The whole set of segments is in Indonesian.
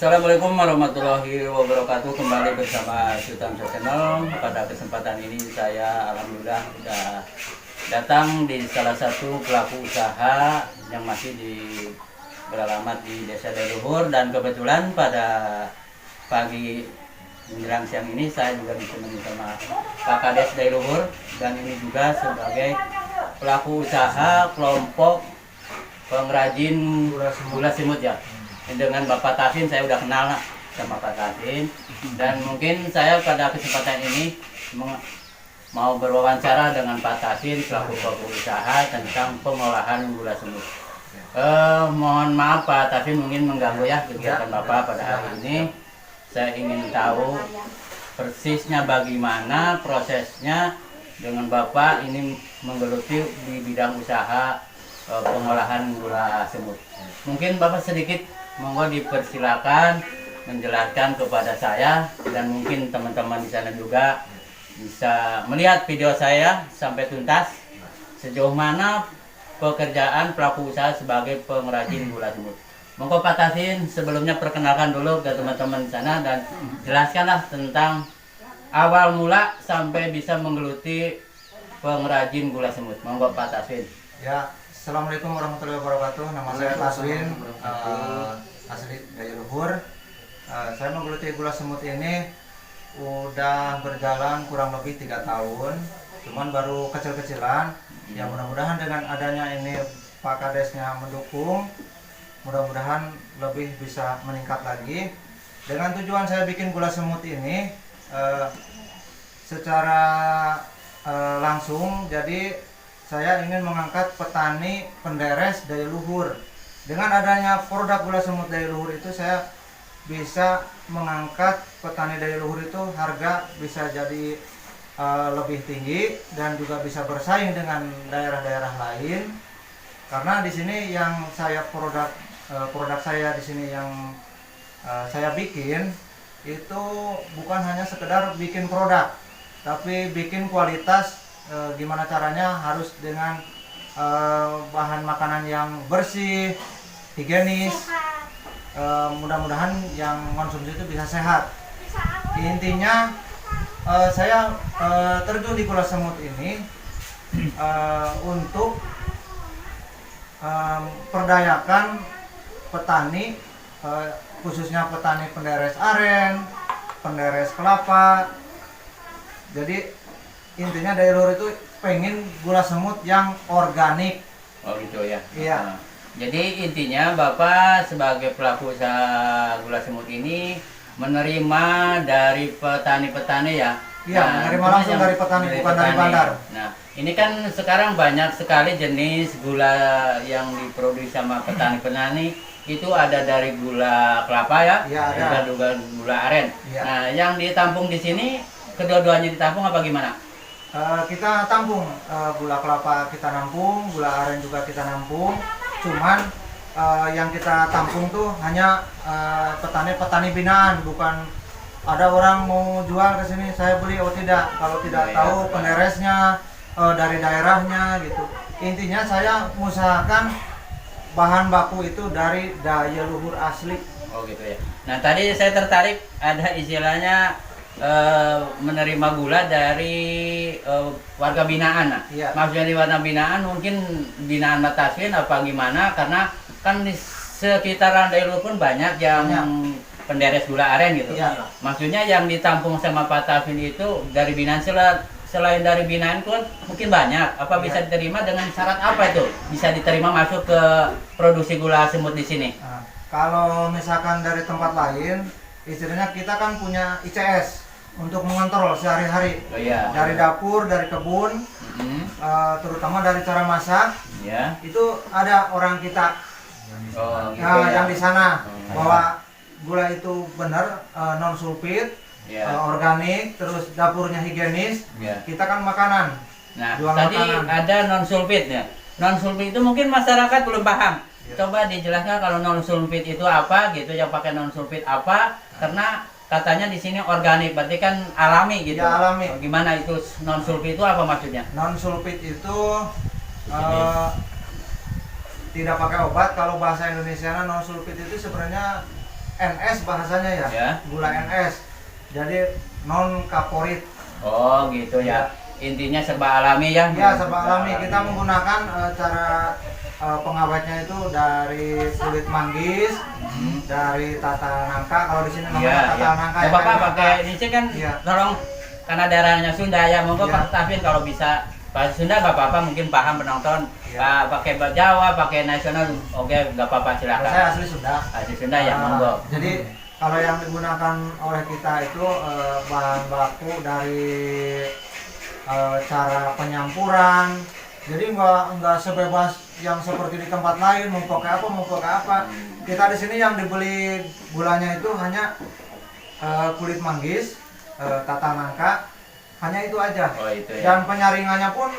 Assalamualaikum warahmatullahi wabarakatuh. Kembali bersama Sutamso Channel. Pada kesempatan ini saya alhamdulillah sudah datang di salah satu pelaku usaha yang masih beralamat di Desa Dailuhur, dan kebetulan pada pagi menjelang siang ini saya juga ditemani sama Pak Kades Dailuhur, dan ini juga sebagai pelaku usaha kelompok pengrajin gula semut ya. Dengan Bapak Tasin saya udah kenal sama Pak Tasin, dan mungkin saya pada kesempatan ini mau berwawancara dengan Pak Tasin selaku pelaku usaha tentang pengolahan gula semut. Mohon maaf Pak Tasin mungkin mengganggu ya kegiatan Bapak pada hari ini. Saya ingin tahu persisnya bagaimana prosesnya dengan Bapak ini menggeluti di bidang usaha pengolahan gula semut. Mungkin Bapak sedikit monggo dipersilakan menjelaskan kepada saya, dan mungkin teman-teman di sana juga bisa melihat video saya sampai tuntas sejauh mana pekerjaan pelaku usaha sebagai pengrajin gula semut. Monggo Pak Tasin sebelumnya perkenalkan dulu ke teman-teman di sana dan jelaskanlah tentang awal mula sampai bisa menggeluti pengrajin gula semut. Monggo Pak Tasin. Ya, Assalamualaikum warahmatullahi wabarakatuh. Nama saya Taswin, asli Dailuhur. Saya menggeluti gula semut ini udah berjalan kurang lebih 3 tahun. Cuman baru kecil-kecilan. Ya mudah-mudahan dengan adanya ini Pak Kadesnya mendukung, mudah-mudahan lebih bisa meningkat lagi. Dengan tujuan saya bikin gula semut ini secara langsung, jadi saya ingin mengangkat petani penderes Dailuhur. Dengan adanya produk gula semut Dailuhur itu saya bisa mengangkat petani Dailuhur itu harga bisa jadi lebih tinggi dan juga bisa bersaing dengan daerah-daerah lain. Karena di sini yang saya produk saya di sini yang saya bikin itu bukan hanya sekedar bikin produk, tapi bikin kualitas. Gimana caranya harus dengan bahan makanan yang bersih, higienis, mudah-mudahan yang konsumsi itu bisa sehat. Intinya saya terjun di gula semut ini untuk perdayakan petani, khususnya petani penderes aren, penderes kelapa. Jadi intinya Dailuhur itu pengen gula semut yang organik. Oh gitu ya. Iya. Jadi intinya Bapak sebagai pelaku usaha gula semut ini menerima dari petani-petani ya. Iya, menerima langsung dari petani, bukan dari bandar. Nah, ini kan sekarang banyak sekali jenis gula yang diproduksi sama petani-petani. Itu ada dari gula kelapa ya, ada juga gula aren. Ya. Nah, yang ditampung di sini kedua-duanya ditampung apa gimana? Kita tampung, gula kelapa kita nampung, gula aren juga kita nampung. Cuman yang kita tampung tuh hanya petani-petani binaan, bukan ada orang mau jual ke sini saya beli, oh tidak. Kalau tidak tahu penderesnya dari daerahnya gitu. Intinya saya mengusahakan bahan baku itu dari Dailuhur asli. Oh gitu ya. Nah tadi saya tertarik ada istilahnya menerima gula dari warga binaan. Nah, iya. Maksudnya di warga binaan mungkin binaan Taswin apa gimana, karena kan di sekitaran Dailuhur pun banyak yang penderes gula aren gitu. Iya. Maksudnya yang ditampung sama Pak Taswin itu dari binaan, selain dari binaan pun mungkin banyak. Apa bisa diterima dengan syarat apa itu? Bisa diterima masuk ke produksi gula semut di sini? Nah, kalau misalkan dari tempat lain, istilahnya kita kan punya ICS untuk mengontrol sehari-hari. Oh, iya. Dari dapur, dari kebun, terutama dari cara masak. Ya. Itu ada orang kita yang di sana bahwa gula itu benar non sulfit, organik, terus dapurnya higienis. Kita kan makanan. Nah, jual tadi makanan. ada non sulfit ya. Non sulfit itu mungkin masyarakat belum paham. Coba dijelaskan kalau non sulfit itu apa gitu, yang pakai non sulfit apa? Karena katanya di sini organik, berarti kan alami gitu. Ya, alami. Gimana itu non sulfit itu apa maksudnya? Non sulfit itu tidak pakai obat. Kalau bahasa Indonesia non sulfit itu sebenarnya NS bahasanya ya, Ya. gula NS. Jadi non kaporit. Oh gitu ya. Intinya serba alami ya. Ya, serba alami. Kita menggunakan cara pengawetnya itu dari kulit manggis, dari tata nangka. Kalau di sini namanya tata nangka. Ya, Bapak pakai ini sih kan, Iya. tolong karena daerahnya Sunda ya, monggo Iya. Pak Tafin kalau bisa bahasa Sunda nggak apa-apa, mungkin paham penonton. Iya. Pakai bahasa Jawa, pakai nasional, oke nggak apa-apa Kalau silakan. saya asli Sunda. Asli Sunda ya, monggo. Jadi kalau yang digunakan oleh kita itu bahan baku dari cara penyampuran. Jadi nggak sebebas yang seperti di tempat lain mau pakai apa. Kita di sini yang dibeli gulanya itu hanya kulit manggis, tata nangka, hanya itu aja. Oh itu ya. Dan penyaringannya pun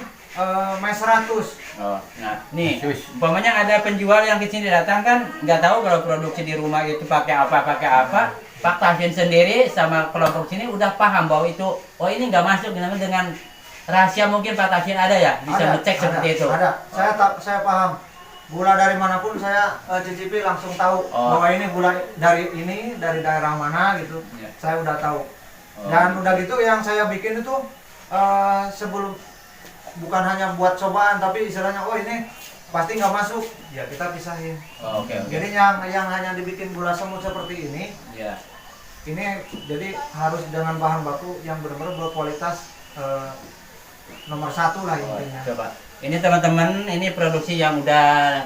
mes 100. Oh, nah nih, umpamanya ada penjual yang kesini datang kan nggak tahu kalau produksi di rumah itu pakai apa. Pak Tafin sendiri sama kelompok sini udah paham bahwa itu, oh ini nggak masuk dengan rahasia mungkin Pak Tafin ada ya bisa ngecek seperti itu. Ada. Saya paham. Gula dari manapun saya cicipi langsung tahu bahwa ini gula dari daerah mana gitu. Ya. Saya udah tahu. Oh. Dan udah gitu yang saya bikin itu sebelum bukan hanya buat cobaan tapi istilahnya oh ini pasti nggak masuk ya kita pisahin. Oh, oke. Jadi yang hanya dibikin gula semut seperti ini, Ya. ini jadi harus dengan bahan baku yang benar-benar berkualitas nomor 1 lah Oh, intinya. coba. Ini teman-teman, ini produksi yang udah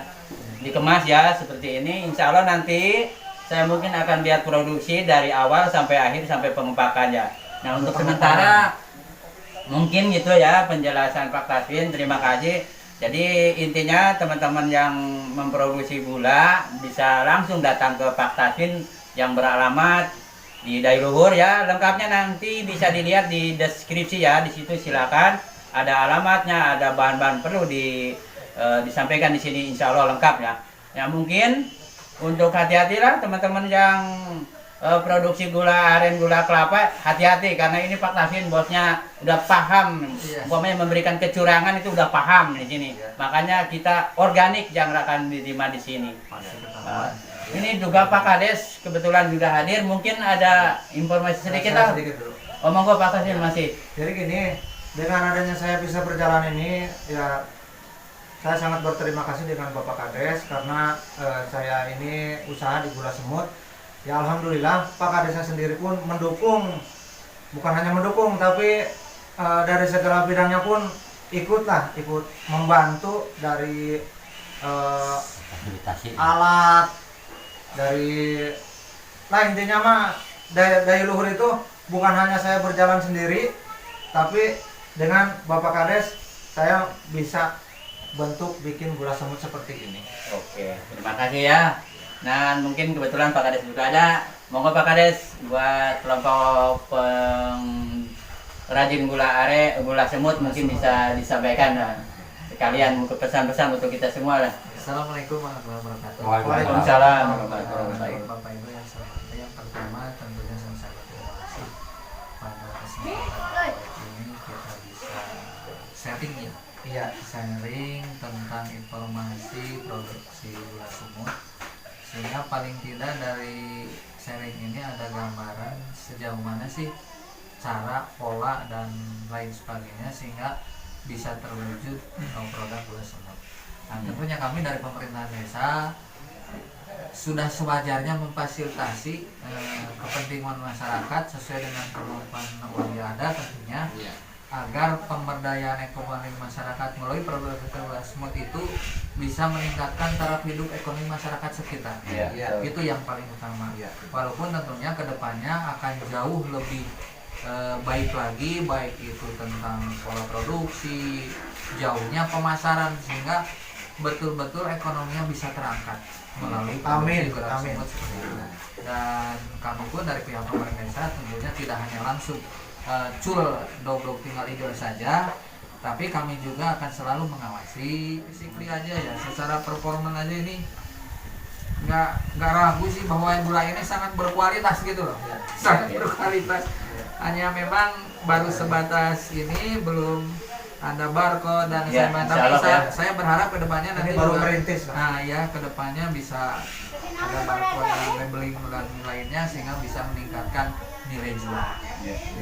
dikemas ya seperti ini. Insya Allah nanti saya mungkin akan lihat produksi dari awal sampai akhir sampai pengepakannya. Nah untuk sementara mungkin gitu ya penjelasan Pak Tafin. Terima kasih. Jadi intinya teman-teman yang memproduksi gula bisa langsung datang ke Pak Tafin yang beralamat di Dailuhur ya. Lengkapnya nanti bisa dilihat di deskripsi ya. Di situ silakan ada alamatnya, ada bahan-bahan perlu disampaikan di sini. Insya Allah lengkap ya. Ya mungkin untuk hati-hatilah teman-teman yang produksi gula aren, gula kelapa, hati-hati karena ini Pak Tafin bosnya udah paham, umpamanya memberikan kecurangan itu udah paham di sini. Makanya kita organik yang akan diterima di sini. Ini juga Pak Kades kebetulan juga hadir, mungkin ada informasi sedikit lah. Sedikit dulu. Oh monggo Pak Tafin masih. Jadi gini, dengan adanya saya bisa berjalan ini, ya saya sangat berterima kasih dengan Bapak Kades karena saya ini usaha di Gula Semut. Ya alhamdulillah Pak Kadesnya sendiri pun mendukung, bukan hanya mendukung tapi dari segala bidangnya pun ikut membantu dari alat, dari intinya mah dari luhur itu bukan hanya saya berjalan sendiri, tapi dengan Bapak Kades saya bisa bentuk bikin gula semut seperti ini. Oke, terima kasih ya. Nah, mungkin kebetulan Pak Kades juga ada. Monggo Pak Kades buat kelompok pengrajin gula semut mungkin bisa disampaikan sekalian mungkin pesan-pesan untuk kita semua lah. Assalamualaikum warahmatullahi wabarakatuh. Waalaikumsalam Bapak warahmatullahi wabarakatuh. Bapak Ibu yang saya hormati, yang pertama tentunya saya sangat terima kasih pada kesempatan ini kita bisa sharing ya. Iya. Sharing tentang informasi produksi gula semut. Sehingga paling tidak dari sharing ini ada gambaran sejauh mana sih cara, pola dan lain sebagainya sehingga bisa terwujud produk gula semut. Nah, tentunya kami dari pemerintahan desa sudah sewajarnya memfasilitasi kepentingan masyarakat sesuai dengan kemampuan uang yang ada tentunya agar pemberdayaan ekonomi masyarakat melalui produk gula semut itu bisa meningkatkan taraf hidup ekonomi masyarakat sekitar. Itu yang paling utama. Walaupun tentunya kedepannya akan jauh lebih baik lagi, baik itu tentang pola produksi, jauhnya pemasaran sehingga betul-betul ekonominya bisa terangkat melalui produksi gula semut seperti itu. Dan kami pun dari pihak pemerintah desa tentunya tidak hanya langsung cul dog tinggal idul saja, tapi kami juga akan selalu mengawasi physically aja ya, secara performa aja ini nggak ragu sih bahwa gula ini sangat berkualitas gitu loh, berkualitas. Hanya memang baru sebatas ini belum ada barcode dan Ya, assignment. insya Tapi Allah, ya. saya berharap kedepannya nanti Ini baru juga, merintis, Pak. nah ya kedepannya bisa ada barcode dan labeling dan lainnya sehingga bisa meningkatkan nilai jual.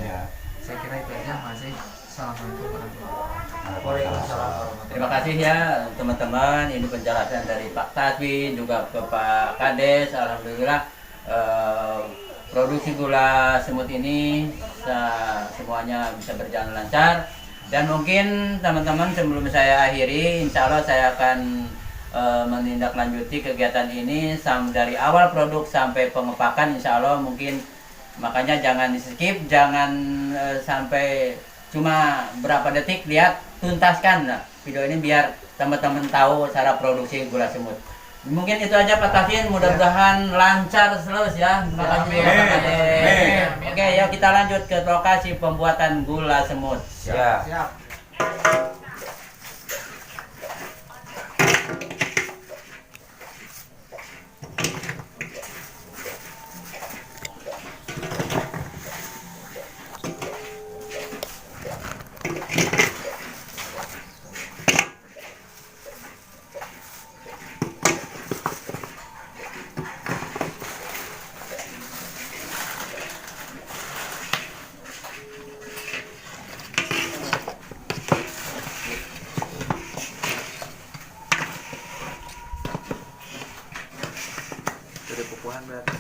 Ya. Saya kira itu aja. Masih Assalamualaikum warahmatullahi Waalaikumsalam. Terima kasih ya teman-teman. Ini penjelasan dari Pak Taswin juga ke Pak Kades. Alhamdulillah produksi gula semut ini semuanya bisa berjalan lancar. Dan mungkin teman-teman sebelum saya akhiri, insya Allah saya akan menindaklanjuti kegiatan ini dari awal produk sampai pengepakan, insya Allah mungkin. Makanya jangan di skip, jangan sampai cuma berapa detik, lihat tuntaskan video ini biar teman-teman tahu cara produksi gula semut. Mungkin itu aja Pak Taswin, mudah-mudahan lancar terus ya. Terima kasih Pak Kades. Oke, yuk kita lanjut ke lokasi pembuatan gula semut. Siap. Dari pupuhan berarti.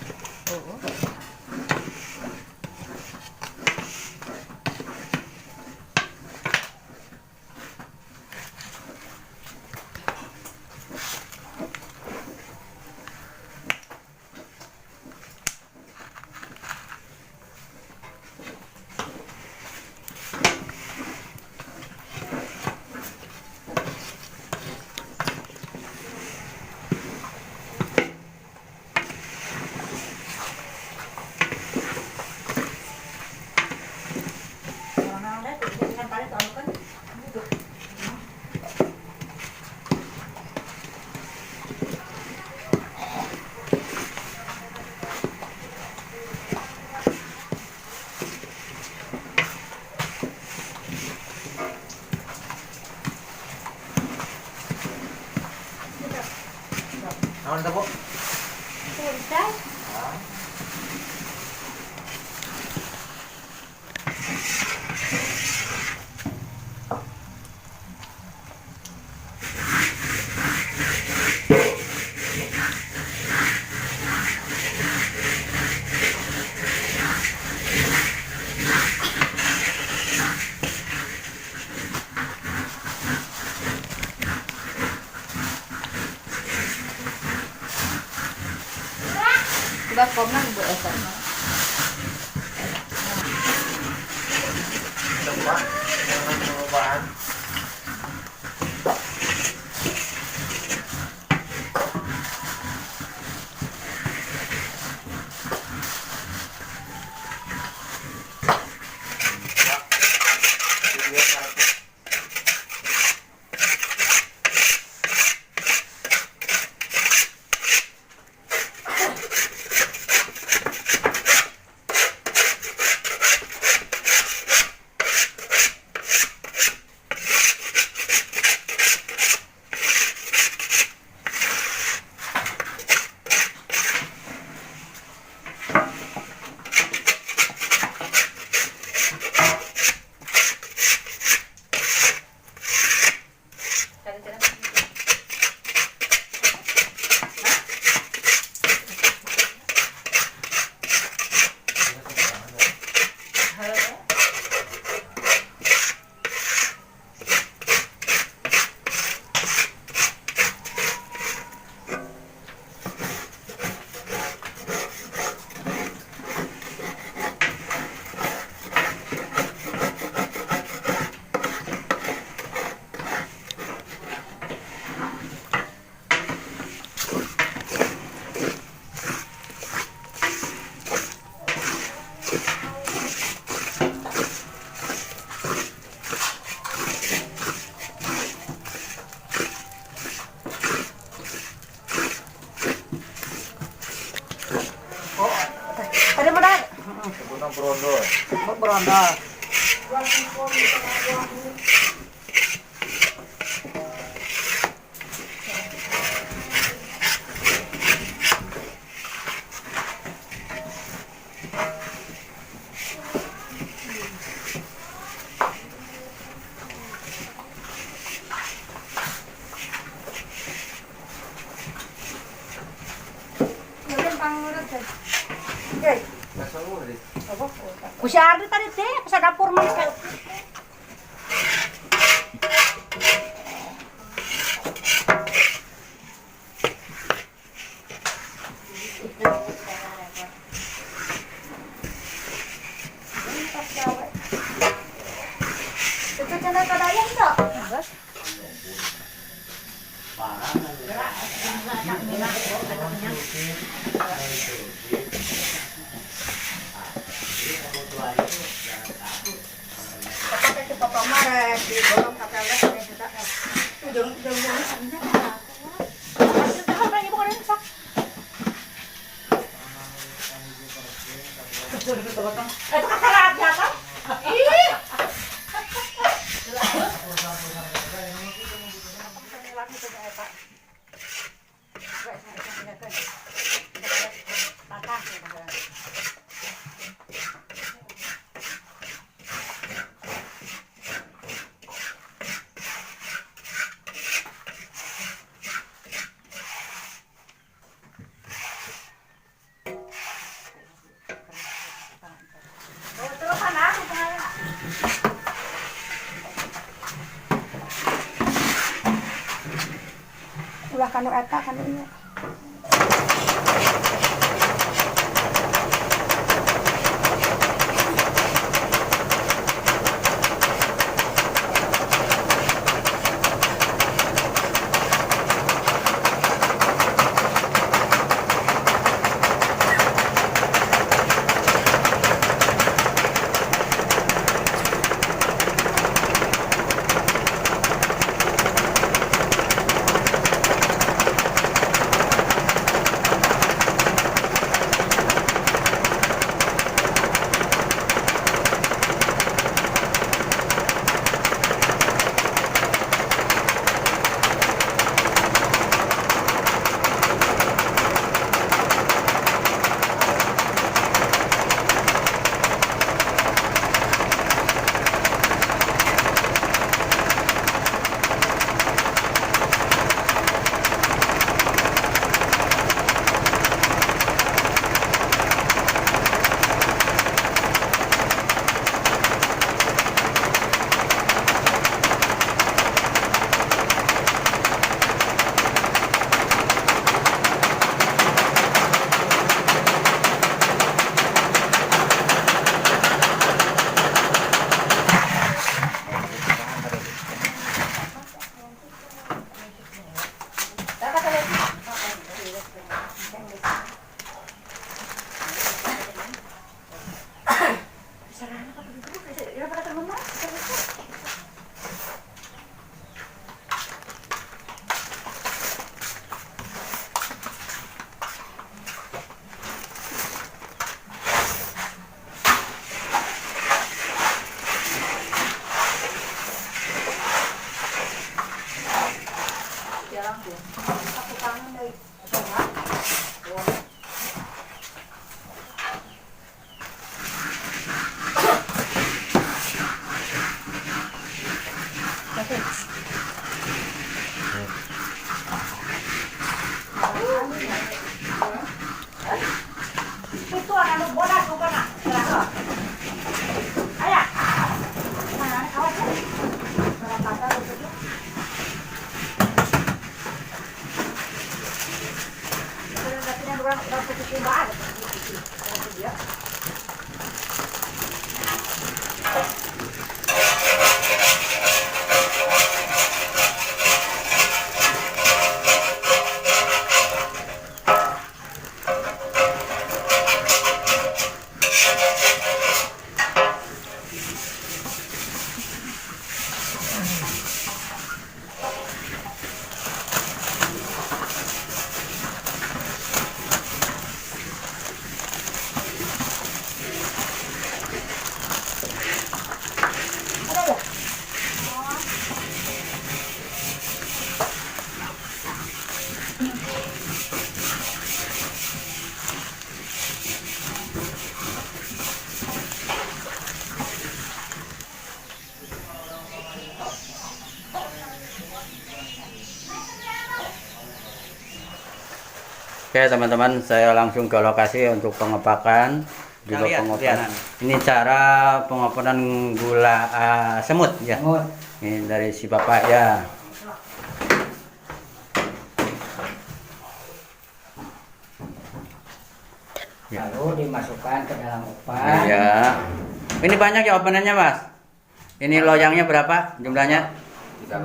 Naon teh, Bu? Sudah komang Bu Esa. Coba jangan perubahan. Tadi modal. Sebutan berondol. Berondol. Kusi Ardi tadi teh, kusi dapur mana? Itu channel kadayang tak? Ulah kanu eta kanu ieu. Oke teman-teman, saya langsung ke lokasi untuk pengepakan juga pengopenan. Ini cara pengopenan gula semut ya. Semut. Ini dari si bapak ya. Lalu dimasukkan ke dalam oven. Ya. Ini banyak ya openannya mas. Ini loyangnya berapa jumlahnya? 38.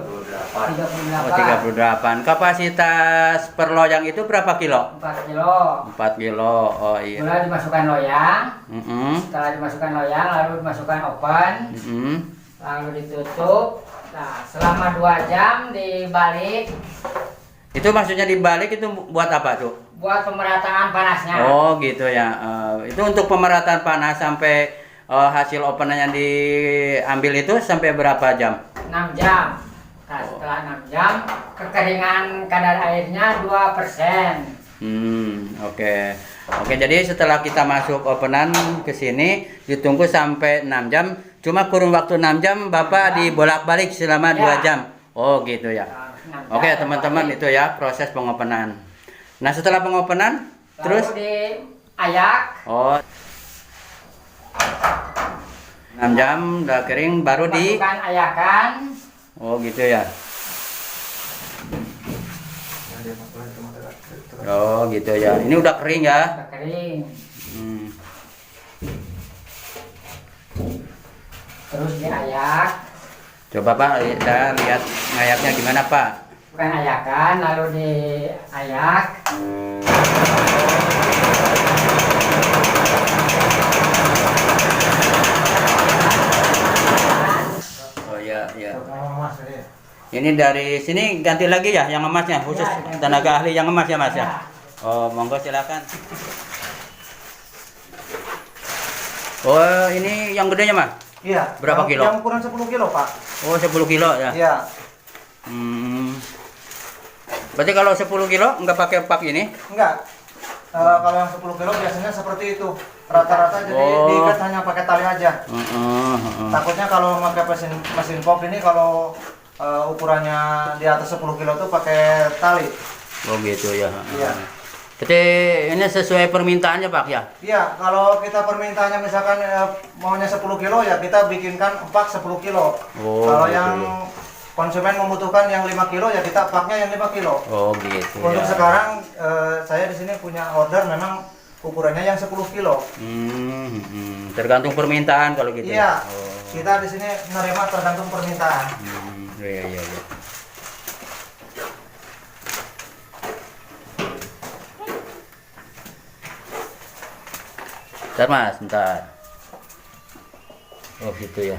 Oh, 38. Kapasitas per loyang itu berapa kilo? 4 kilo. 4 kilo. Oh iya. Gula dimasukkan loyang. Mm-mm. Setelah dimasukkan loyang, lalu dimasukkan oven. Mm-mm. Lalu ditutup. Nah, selama 2 jam dibalik Itu maksudnya dibalik itu buat apa tuh? buat pemerataan panasnya. Oh gitu ya. Itu untuk pemerataan panas sampai hasil openan yang diambil itu sampai berapa jam? 6 jam. Nah, setelah 6 jam, kekeringan kadar airnya 2%. Oke. Oke, jadi setelah kita masuk openan ke sini ditunggu sampai 6 jam. Cuma kurun waktu 6 jam Bapak dibolak-balik selama 2 jam. Oh gitu ya. Oke, teman-teman itu ya proses pengopenan. Nah, setelah pengopenan terus diayak. oh 6 jam udah kering baru Masukkan ayakan. Oh gitu ya. Oh gitu ya. Ini udah kering ya. Udah kering. Terus diayak. Coba Pak, kita lihat ngayaknya gimana Pak. Bukan ayakan, lalu diayak. Oh ya, ya. Ini dari sini ganti lagi ya yang emasnya, khusus tenaga ahli yang emas ya Mas ya. Oh monggo silakan. Oh ini yang gedenya Mas? Iya. Berapa kilo? Yang ukuran 10 kilo Pak. Oh 10 kilo ya. Iya. Berarti kalau 10 kilo nggak pakai pak ini? Enggak. Kalau yang 10 kilo biasanya seperti itu. Rata-rata jadi diikat hanya pakai tali aja. Takutnya kalau pakai mesin pop ini kalau ukurannya di atas 10 kilo tuh pakai tali. Oh gitu ya. Iya. Jadi ini sesuai permintaannya Pak ya? Iya, kalau kita permintaannya misalkan maunya 10 kilo ya kita bikinkan pak 10 kilo. Oh, kalau gitu yang ya. konsumen membutuhkan yang 5 kilo ya kita paknya yang 5 kilo. Oh gitu Untuk ya. sekarang saya di sini punya order memang ukurannya yang 10 kilo. Tergantung permintaan kalau gitu. Iya. Ya? Oh. Kita di sini menerima tergantung permintaan. Iya iya iya. Bentar Mas, bentar. Oh gitu ya.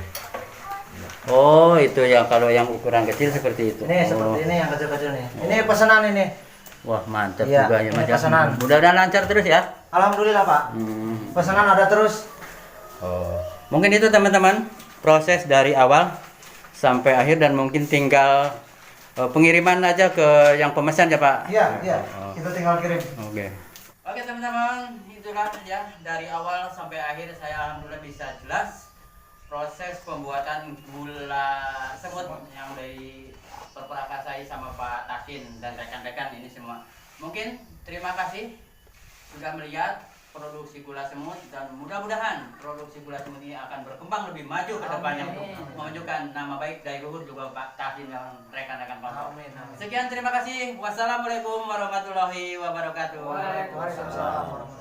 Oh itu ya, kalau yang ukuran kecil seperti itu. Ini seperti ini yang kecil-kecil nih. Ini pesanan ini. Wah mantap Iya, juga ya ini Mas. Ya. pesanan. Mudah-mudahan lancar terus ya. Alhamdulillah Pak. Pesanan ada terus. Oh, mungkin itu teman-teman proses dari awal sampai akhir dan mungkin tinggal pengiriman aja ke yang pemesan ya Pak. Iya, iya. Oh. Kita tinggal kirim. Oke. Oke teman-teman, itulah ya dari awal sampai akhir saya alhamdulillah bisa jelas proses pembuatan gula semut yang dari terperakasai sama Pak Takin dan rekan-rekan ini semua. Mungkin terima kasih sudah melihat produksi gula semut dan mudah-mudahan produksi gula semut ini akan berkembang lebih maju ke depannya untuk menunjukkan nama baik dari luhur juga Pak Takin dan rekan-rekan Pak. Sekian terima kasih. Wassalamualaikum warahmatullahi wabarakatuh. Waalaikumsalam.